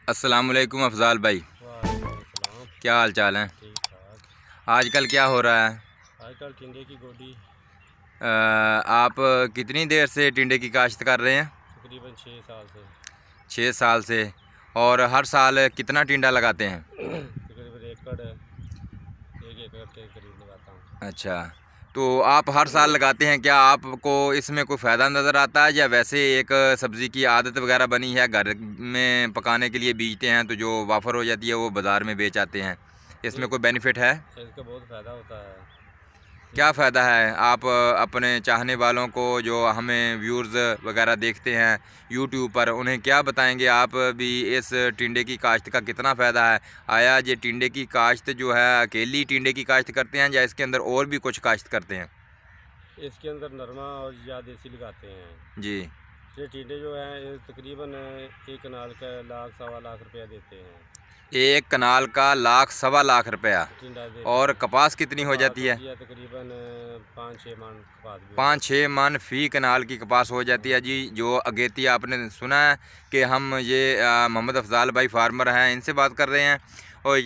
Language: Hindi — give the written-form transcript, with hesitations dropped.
अस्सलामुअलैकुम अफ़ज़ाल भाई, वालेकुम। क्या हाल चाल है? ठीक ठाक। आजकल क्या हो रहा है? आजकल टिंडे की गोडी आप कितनी देर से टिंडे की काश्त कर रहे हैं? तकरीबन 6 साल से। 6 साल से। और हर साल कितना टिंडा लगाते हैं? तकरीबन एक एकड़ के करीब लगाता हूँ। अच्छा, तो आप हर साल लगाते हैं, क्या आपको इसमें कोई फ़ायदा नज़र आता है या वैसे एक सब्ज़ी की आदत वगैरह बनी है, घर में पकाने के लिए बीजते हैं तो जो वाफर हो जाती है वो बाज़ार में बेच आते हैं, नहीं, इसमें कोई बेनिफिट है? इसका बहुत फ़ायदा होता है। क्या फ़ायदा है? आप अपने चाहने वालों को, जो हमें व्यूअर्स वगैरह देखते हैं यूट्यूब पर, उन्हें क्या बताएंगे आप भी इस टिंडे की काश्त का कितना फ़ायदा है? आया ये टिंडे की काश्त जो है अकेली टिंडे की काश्त करते हैं या इसके अंदर और भी कुछ काश्त करते हैं? इसके अंदर नरमा और या देसी लगाते हैं। जी। ये टिंडे जो हैं ये तकरीबन एक कनाल का लाख सवा लाख रुपया देते हैं। एक कनाल का लाख सवा लाख रुपया। टिंडा देते और हैं। कपास कितनी हो कपास जाती है? होती है तकरीबन 5-6 मन कपास भी हो जाती 5-6 मन फ़ी कनाल की कपास हो जाती है जी। जो अगेती आपने सुना है कि हम ये मोहम्मद अफ़ज़ाल भाई फार्मर हैं, इनसे बात कर रहे हैं। और